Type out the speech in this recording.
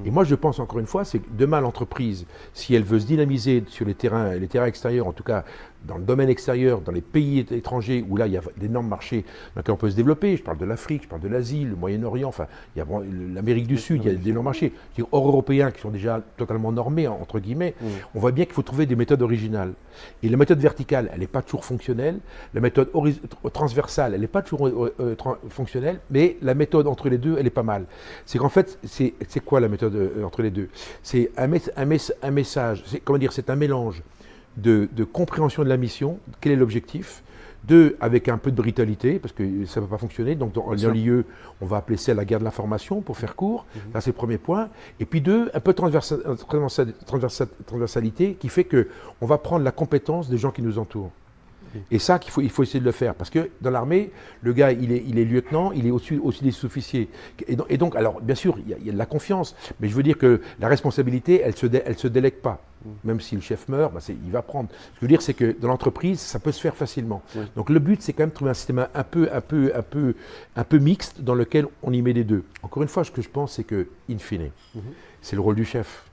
Et moi, je pense encore une fois, c'est que demain, l'entreprise, si elle veut se dynamiser sur les terrains extérieurs, en tout cas dans le domaine extérieur, dans les pays étrangers, où là, il y a d'énormes marchés dans lesquels on peut se développer. Je parle de l'Afrique, je parle de l'Asie, le Moyen-Orient, enfin, il y a l'Amérique du Sud, il y a d'énormes marchés. Je veux dire, hors européens qui sont déjà totalement normés, entre guillemets. On voit bien qu'il faut trouver des méthodes originales. Et la méthode verticale, elle n'est pas toujours fonctionnelle. La méthode transversale, elle n'est pas toujours fonctionnelle. Mais la méthode entre les deux, elle est pas mal. C'est qu'en fait, c'est quoi la méthode entre les deux? C'est un message, comment dire, c'est un mélange de compréhension de la mission, quel est l'objectif. Deux, avec un peu de brutalité, parce que ça ne va pas fonctionner. Donc, dans l'IE, on va appeler ça la guerre de l'information, pour faire court. Là, c'est le premier point. Et puis deux, un peu de transversalité, qui fait qu'on va prendre la compétence des gens qui nous entourent. Et ça, il faut essayer de le faire. Parce que dans l'armée, le gars, il est lieutenant, il est au-dessus des sous-officiers. Et donc, alors, bien sûr, il y a de la confiance. Mais je veux dire que la responsabilité, elle se délègue pas. Même si le chef meurt, il va prendre. Ce que je veux dire, c'est que dans l'entreprise, ça peut se faire facilement. Donc, le but, c'est quand même de trouver un système un peu mixte dans lequel on y met les deux. Encore une fois, ce que je pense, c'est que, in fine, c'est le rôle du chef.